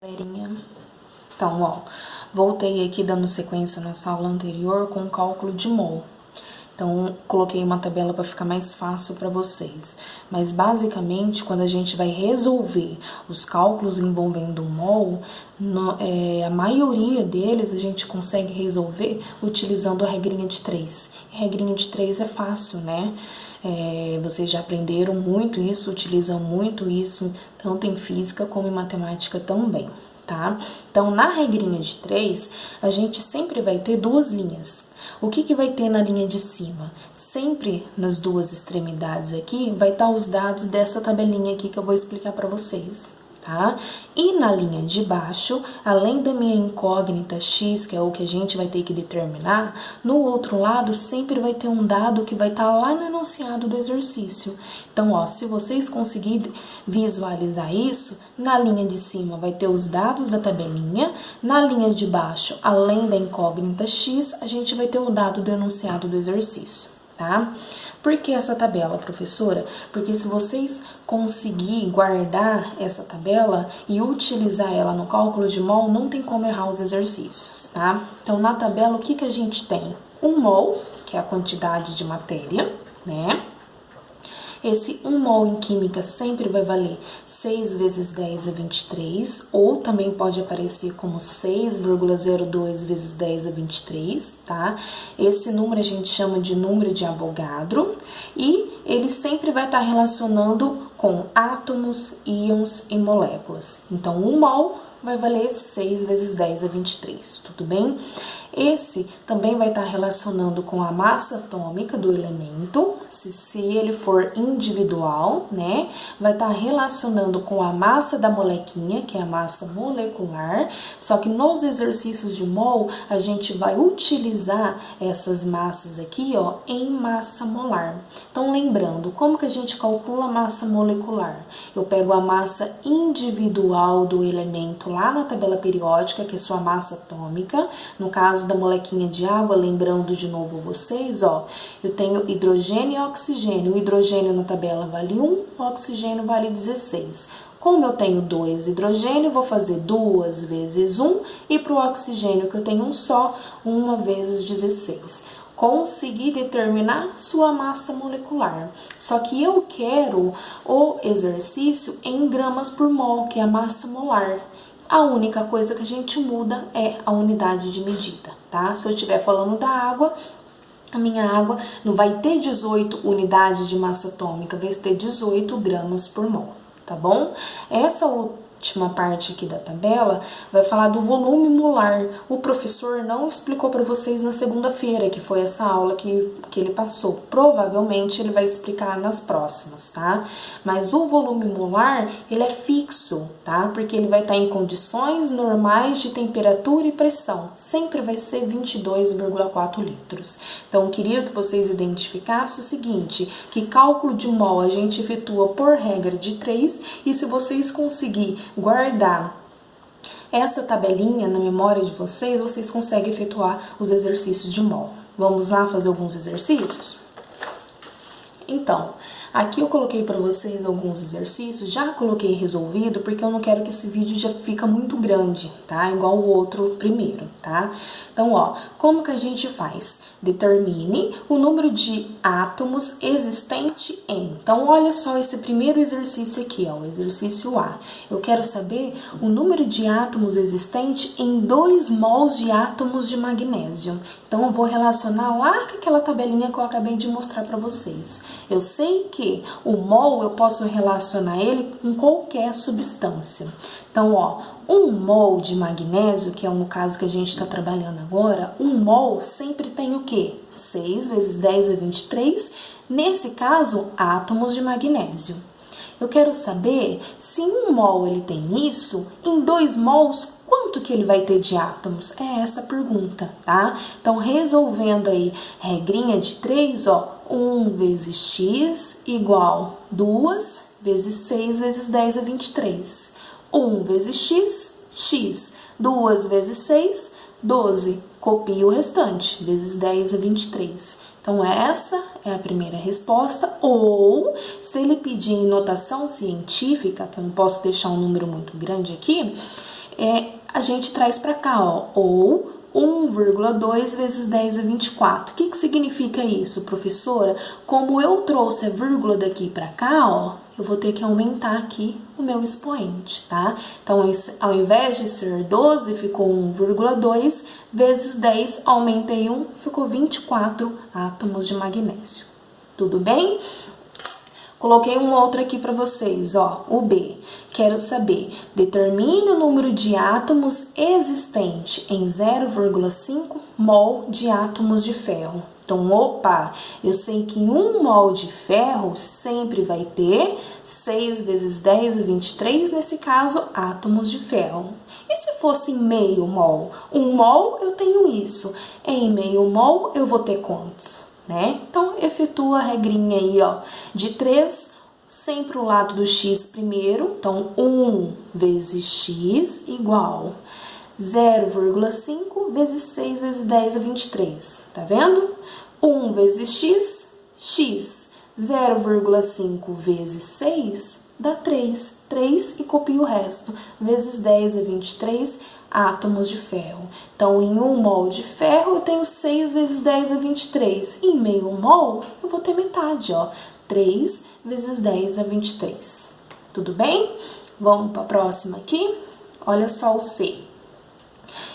Galerinha, então, ó, voltei aqui dando sequência na aula anterior com o cálculo de mol. Então, coloquei uma tabela para ficar mais fácil para vocês. Mas, basicamente, quando a gente vai resolver os cálculos envolvendo o mol, a maioria deles a gente consegue resolver utilizando a regrinha de 3. A regrinha de 3 é fácil, né? Vocês já aprenderam muito isso, utilizam muito isso, tanto em física como em matemática também, tá? Então, na regrinha de 3, a gente sempre vai ter duas linhas. O que vai ter na linha de cima? Sempre nas duas extremidades aqui vai estar os dados dessa tabelinha aqui que eu vou explicar para vocês, tá? E na linha de baixo, além da minha incógnita x, que é o que a gente vai ter que determinar, no outro lado sempre vai ter um dado que vai estar lá no enunciado do exercício. Então, ó, se vocês conseguirem visualizar isso, na linha de cima vai ter os dados da tabelinha, na linha de baixo, além da incógnita x, a gente vai ter o dado do enunciado do exercício, tá? Por que essa tabela, professora? Porque se vocês conseguirem guardar essa tabela e utilizar ela no cálculo de mol, não tem como errar os exercícios, tá? Então, na tabela, o que a gente tem? Um mol, que é a quantidade de matéria, né? Esse 1 mol em química sempre vai valer 6 vezes 10 a 23, ou também pode aparecer como 6,02 vezes 10 a 23, tá? Esse número a gente chama de número de Avogadro e ele sempre vai estar relacionando com átomos, íons e moléculas. Então, 1 mol vai valer 6 vezes 10 a 23, tudo bem? Esse também vai estar relacionando com a massa atômica do elemento, se ele for individual, né? Vai estar relacionando com a massa da molequinha, que é a massa molecular, só que nos exercícios de mol, a gente vai utilizar essas massas aqui, ó, em massa molar. Então, lembrando, como que a gente calcula a massa molecular? Eu pego a massa individual do elemento lá na tabela periódica, que é sua massa atômica, no caso da molequinha de água, lembrando de novo vocês, ó, eu tenho hidrogênio e oxigênio. O hidrogênio na tabela vale 1, o oxigênio vale 16. Como eu tenho 2 hidrogênio, vou fazer 2 vezes 1, e para o oxigênio, que eu tenho um só, 1 vezes 16. Conseguir determinar sua massa molecular. Só que eu quero o exercício em gramas por mol, que é a massa molar. A única coisa que a gente muda é a unidade de medida, tá? Se eu estiver falando da água, a minha água não vai ter 18 unidades de massa atômica, vai ter 18 gramas por mol, tá bom? Essa última parte aqui da tabela vai falar do volume molar. O professor não explicou para vocês na segunda-feira, que foi essa aula que ele passou. Provavelmente ele vai explicar nas próximas, tá? Mas o volume molar, ele é fixo, tá? Porque ele vai estar em condições normais de temperatura e pressão. Sempre vai ser 22,4 litros. Então, eu queria que vocês identificassem o seguinte, que cálculo de mol a gente efetua por regra de 3, e se vocês conseguirem guardar essa tabelinha na memória de vocês, vocês conseguem efetuar os exercícios de mol. Vamos lá fazer alguns exercícios? Então, aqui eu coloquei para vocês alguns exercícios, já coloquei resolvido, porque eu não quero que esse vídeo já fica muito grande, tá? Igual o outro primeiro, tá? Então, ó, como que a gente faz? Determine o número de átomos existente em. Então, olha só esse primeiro exercício aqui, ó, o exercício A. Eu quero saber o número de átomos existente em 2 mols de átomos de magnésio. Então, eu vou relacionar lá com aquela tabelinha que eu acabei de mostrar para vocês. Eu sei que o mol eu posso relacionar ele com qualquer substância. Então, ó, 1 mol de magnésio, que é no caso que a gente está trabalhando agora, 1 mol sempre tem o quê? 6 vezes 10 a 23, nesse caso, átomos de magnésio. Eu quero saber se 1 mol ele tem isso, em 2 mols, quanto que ele vai ter de átomos? É essa a pergunta, tá? Então, resolvendo aí, regrinha de 3, ó, 1 vezes x igual 2 vezes 6 vezes 10 a 23. 1 vezes x, 2 vezes 6, 12. Copia o restante, vezes 10 a 23. Então, essa é a primeira resposta. Ou, se ele pedir em notação científica, que eu não posso deixar um número muito grande aqui, a gente traz para cá, ó, ou 1,2 vezes 10 a 24. O que que significa isso, professora? Como eu trouxe a vírgula daqui para cá, ó, eu vou ter que aumentar aqui o meu expoente, tá? Então, ao invés de ser 12, ficou 1,2 vezes 10, aumentei 1, ficou 24 átomos de magnésio. Tudo bem? Coloquei um outro aqui para vocês, ó, o B. Quero saber, determine o número de átomos existente em 0,5 mol de átomos de ferro. Então, opa, eu sei que 1 mol de ferro sempre vai ter 6 vezes 10 a 23, nesse caso, átomos de ferro. E se fosse meio mol? 1 mol eu tenho isso. Em meio mol eu vou ter quantos? Né? Então, efetua a regrinha aí, ó, de 3, sempre o lado do x primeiro. Então, 1 vezes x igual 0,5 vezes 6 vezes 10 a 23. Tá vendo? 1 vezes x, x. 0,5 vezes 6 dá 3. 3 e copia o resto. Vezes 10 a 23 átomos de ferro. Então, em 1 mol de ferro, eu tenho 6 vezes 10 a 23. Em meio mol, eu vou ter metade, ó. 3 vezes 10 a 23. Tudo bem? Vamos para a próxima aqui? Olha só o C.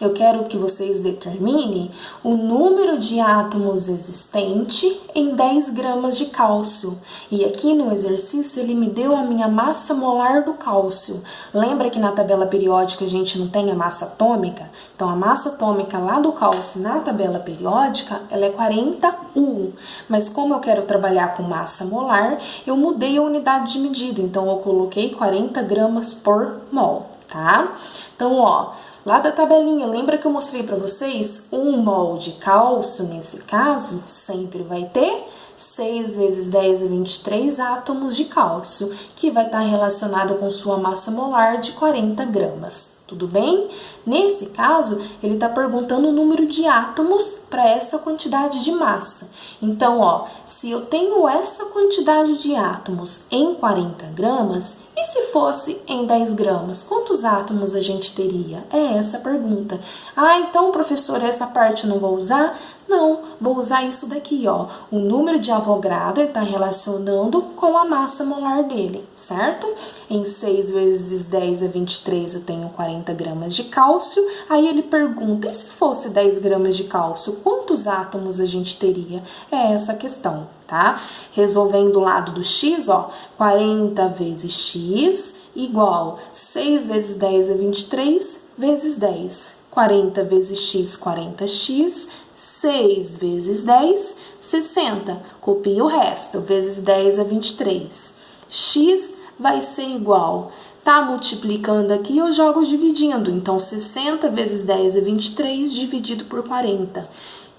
Eu quero que vocês determinem o número de átomos existente em 10 gramas de cálcio. E aqui no exercício ele me deu a minha massa molar do cálcio. Lembra que na tabela periódica a gente não tem a massa atômica? Então a massa atômica lá do cálcio na tabela periódica, ela é 40 U. Mas como eu quero trabalhar com massa molar, eu mudei a unidade de medida. Então eu coloquei 40 gramas por mol, tá? Então, ó, lá da tabelinha, lembra que eu mostrei para vocês? 1 mol de cálcio, nesse caso, sempre vai ter 6 vezes 10 a 23 átomos de cálcio, que vai estar relacionado com sua massa molar de 40 gramas. Tudo bem? Nesse caso, ele está perguntando o número de átomos para essa quantidade de massa. Então, ó, se eu tenho essa quantidade de átomos em 40 gramas, e se fosse em 10 gramas, quantos átomos a gente teria? É essa a pergunta. Ah, então, professora, essa parte eu não vou usar? Não, vou usar isso daqui, ó. O número de Avogadro está relacionando com a massa molar dele, certo? Em 6 vezes 10 a 23 eu tenho 40 gramas de cálcio. Aí ele pergunta, e se fosse 10 gramas de cálcio, quantos átomos a gente teria? É essa a questão, tá? Resolvendo o lado do x, ó, 40 vezes x igual 6 vezes 10 a 23 vezes 10. 40 vezes x, 40x, 6 vezes 10, 60. Copia o resto, vezes 10 a 23. X vai ser igual, tá multiplicando aqui, eu jogo dividindo. Então, 60 vezes 10 é 23, dividido por 40.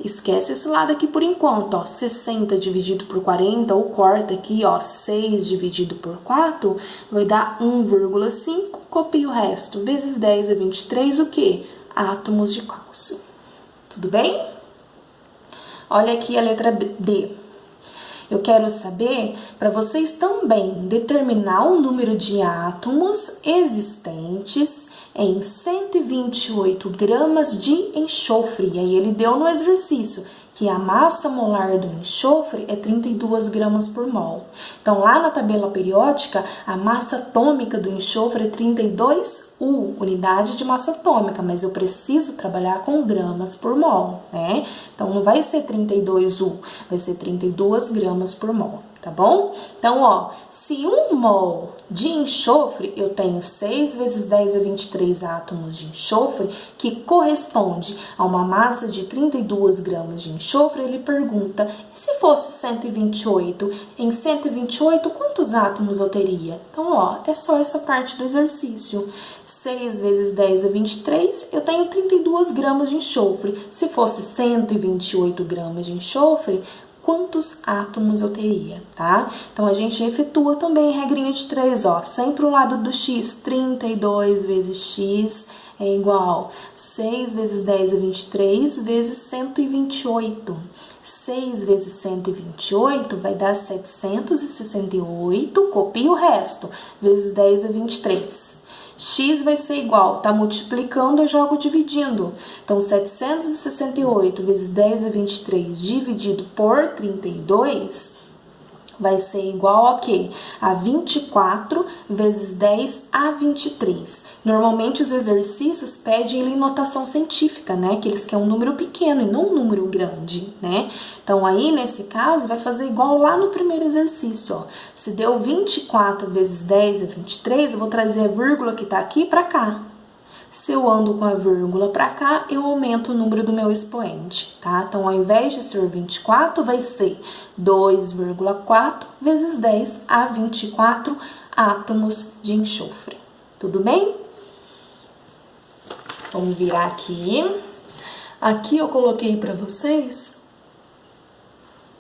Esquece esse lado aqui por enquanto, ó. 60 dividido por 40, ou corta aqui, ó, 6 dividido por 4, vai dar 1,5, copia o resto. Vezes 10 é 23, o quê? Átomos de cálcio. Tudo bem? Olha aqui a letra D. Eu quero saber, para vocês também, determinar o número de átomos existentes em 128 gramas de enxofre. E aí ele deu no exercício que a massa molar do enxofre é 32 gramas por mol. Então, lá na tabela periódica, a massa atômica do enxofre é 32 U, unidade de massa atômica, mas eu preciso trabalhar com gramas por mol, né? Então, não vai ser 32 U, vai ser 32 gramas por mol, tá bom? Então, ó, se 1 mol de enxofre, eu tenho 6 vezes 10 a 23 átomos de enxofre, que corresponde a uma massa de 32 gramas de enxofre, ele pergunta, e se fosse 128? Em 128, quantos átomos eu teria? Então, ó, é só essa parte do exercício. 6 vezes 10 a 23, eu tenho 32 gramas de enxofre. Se fosse 128 gramas de enxofre, quantos átomos eu teria, tá? Então, a gente efetua também a regrinha de 3, ó. Sempre o lado do x, 32 vezes x é igual 6 vezes 10 a 23 vezes 128. 6 vezes 128 vai dar 768, copia o resto, vezes 10 a 23. x vai ser igual, tá multiplicando, eu jogo dividindo. Então, 768 vezes 10 a 23 dividido por 32 vai ser igual a quê? A 24 vezes 10 a 23. Normalmente, os exercícios pedem ele em notação científica, né? Que eles querem um número pequeno e não um número grande, né? Então, aí, nesse caso, vai fazer igual lá no primeiro exercício, ó. Se deu 24 vezes 10 a 23, eu vou trazer a vírgula que tá aqui pra cá. Se eu ando com a vírgula para cá, eu aumento o número do meu expoente, tá? Então, ao invés de ser 24, vai ser 2,4 vezes 10 a 24 átomos de enxofre. Tudo bem? Vamos virar aqui. Aqui eu coloquei para vocês.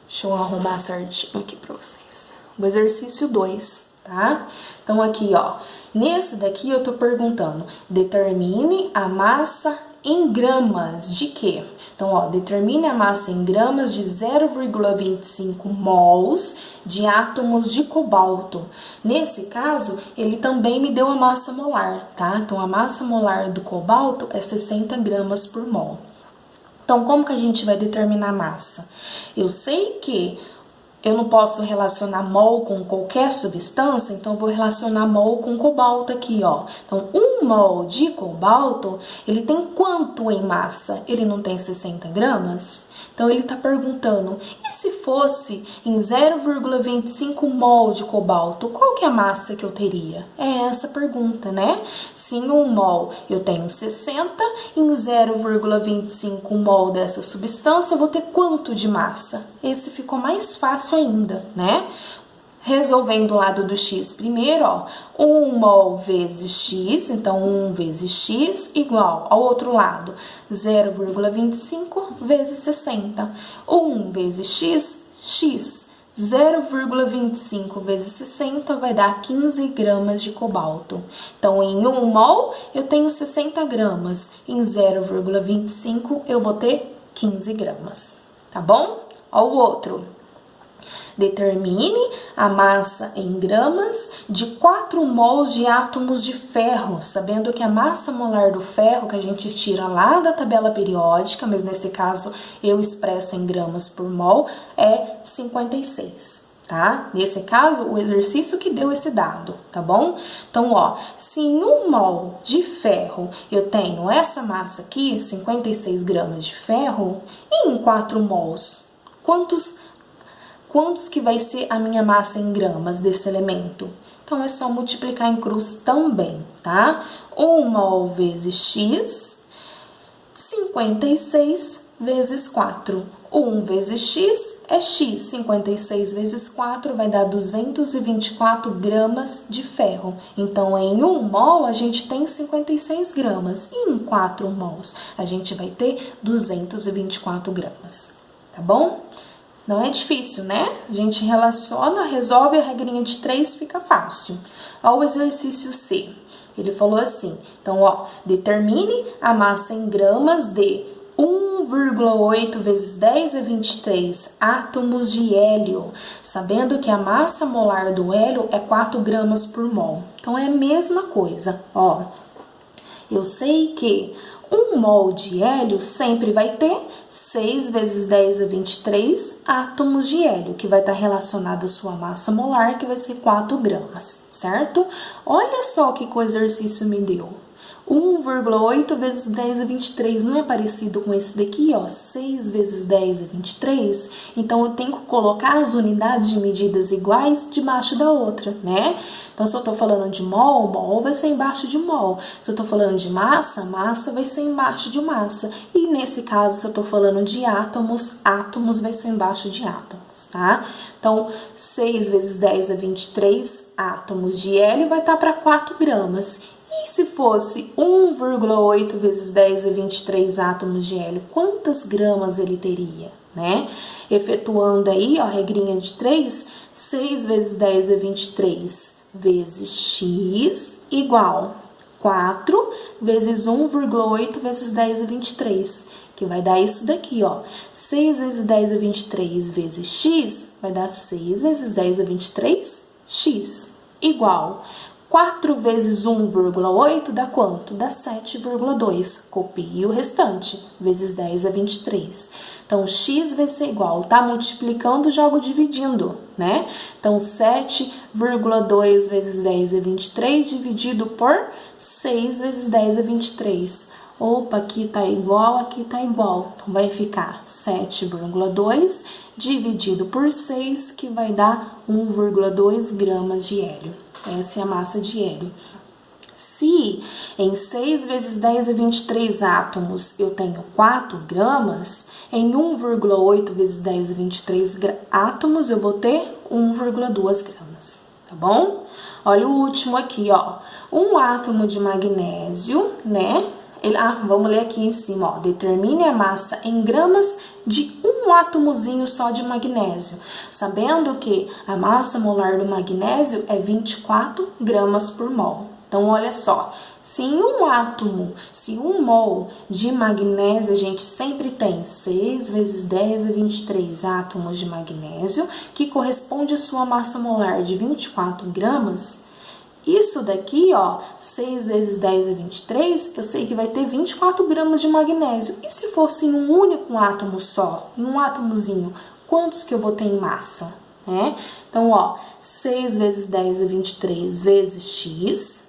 Deixa eu arrumar certinho aqui para vocês. O exercício 2, tá? Então, aqui, ó. Nesse daqui eu tô perguntando, determine a massa em gramas de quê? Então, ó, determine a massa em gramas de 0,25 mols de átomos de cobalto. Nesse caso, ele também me deu a massa molar, tá? Então, a massa molar do cobalto é 60 gramas por mol. Então, como que a gente vai determinar a massa? Eu sei que eu não posso relacionar mol com qualquer substância, então eu vou relacionar mol com cobalto aqui, ó. Então, 1 mol de cobalto, ele tem quanto em massa? Ele não tem 60 gramas? Então, ele tá perguntando, e se fosse em 0,25 mol de cobalto, qual que é a massa que eu teria? É essa a pergunta, né? Se em 1 mol eu tenho 60, em 0,25 mol dessa substância, eu vou ter quanto de massa? Esse ficou mais fácil ainda, né? Resolvendo o lado do x primeiro, ó, 1 mol vezes x, então 1 vezes x igual ao outro lado, 0,25 vezes 60. 1 vezes x, x. 0,25 vezes 60 vai dar 15 gramas de cobalto. Então, em 1 mol eu tenho 60 gramas, em 0,25 eu vou ter 15 gramas, tá bom? Ó o outro. Determine a massa em gramas de 4 mols de átomos de ferro, sabendo que a massa molar do ferro, que a gente tira lá da tabela periódica, mas nesse caso eu expresso em gramas por mol, é 56, tá? Nesse caso, o exercício que deu esse dado, tá bom? Então, ó, se em 1 mol de ferro eu tenho essa massa aqui, 56 gramas de ferro, e em 4 mols, quantos que vai ser a minha massa em gramas desse elemento? Então, é só multiplicar em cruz também, tá? 1 mol vezes x, 56 vezes 4. 1 vezes x é x, 56 vezes 4 vai dar 224 gramas de ferro. Então, em 1 mol, a gente tem 56 gramas. E em 4 mols, a gente vai ter 224 gramas, tá bom? Não é difícil, né? A gente relaciona, resolve a regrinha de 3, fica fácil. Ó, o exercício C. Ele falou assim, então, ó, determine a massa em gramas de 1,8 vezes 10 a 23 átomos de hélio, sabendo que a massa molar do hélio é 4 gramas por mol. Então, é a mesma coisa, ó. Eu sei que 1 mol de hélio sempre vai ter 6 vezes 10 a 23 átomos de hélio, que vai estar relacionado à sua massa molar, que vai ser 4 gramas, certo? Olha só que o exercício me deu. 1,8 vezes 10 a 23 não é parecido com esse daqui, ó, 6 vezes 10 a 23? Então, eu tenho que colocar as unidades de medidas iguais debaixo da outra, né? Então, se eu tô falando de mol, mol vai ser embaixo de mol. Se eu tô falando de massa, massa vai ser embaixo de massa. E nesse caso, se eu tô falando de átomos, átomos vai ser embaixo de átomos, tá? Então, 6 vezes 10 a 23 átomos de hélio vai estar para 4 gramas. E se fosse 1,8 vezes 10 a 23 átomos de hélio, quantas gramas ele teria, né? Efetuando aí, ó, a regrinha de 3, 6 vezes 10 a 23 vezes x igual 4 vezes 1,8 vezes 10 a 23, que vai dar isso daqui, ó. 6 vezes 10 a 23 vezes x vai dar 6 vezes 10 a 23, x igual 4 vezes 1,8 dá quanto? Dá 7,2. Copie o restante. Vezes 10 é 23. Então, x vai ser igual, tá multiplicando, jogo dividindo, né? Então, 7,2 vezes 10 é 23, dividido por 6 vezes 10 é 23. Opa, aqui tá igual, aqui tá igual. Então, vai ficar 7,2 dividido por 6, que vai dar 1,2 gramas de hélio. Essa é a massa de hélio. Se em 6 vezes 10 é 23 átomos eu tenho 4 gramas, em 1,8 vezes 10 é 23 átomos eu vou ter 1,2 gramas, tá bom? Olha o último aqui, ó. Um átomo de magnésio, né? Vamos ler aqui em cima, ó. Determine a massa em gramas de um átomozinho só de magnésio, sabendo que a massa molar do magnésio é 24 gramas por mol. Então, olha só, se um mol de magnésio, a gente sempre tem 6 vezes 10 é 23 átomos de magnésio, que corresponde à sua massa molar de 24 gramas, isso daqui, ó, 6 vezes 10 é 23, eu sei que vai ter 24 gramas de magnésio. E se fosse em um único átomo só, em um átomozinho, quantos que eu vou ter em massa? Então, ó, 6 vezes 10 é 23 vezes x,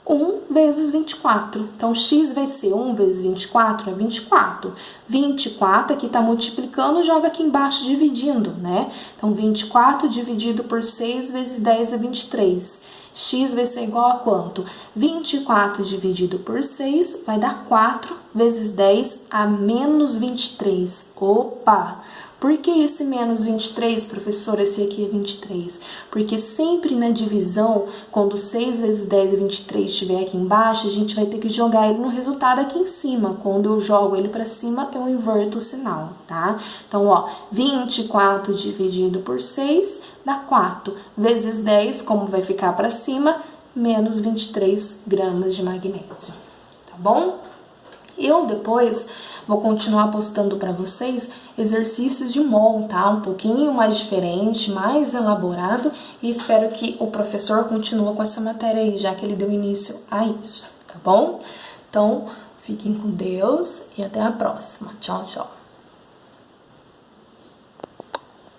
1 vezes 24. Então, x vai ser 1 vezes 24 é 24. 24 aqui tá multiplicando, joga aqui embaixo dividindo, né? Então, 24 dividido por 6 vezes 10 é 23. X vai ser igual a quanto? 24 dividido por 6 vai dar 4 vezes 10 a menos 23. Opa! Por que esse menos 23, professor? Esse aqui é 23. Porque sempre na divisão, quando 6 vezes 10 é 23 estiver aqui embaixo, a gente vai ter que jogar ele no resultado aqui em cima. Quando eu jogo ele para cima, eu inverto o sinal, tá? Então, ó, 24 dividido por 6 dá 4 vezes 10, como vai ficar para cima, menos 23 gramas de magnésio, tá bom? Eu depois vou continuar postando para vocês exercícios de mol, tá? Um pouquinho mais diferente, mais elaborado, e espero que o professor continue com essa matéria aí, já que ele deu início a isso, tá bom? Então, fiquem com Deus e até a próxima. Tchau, tchau.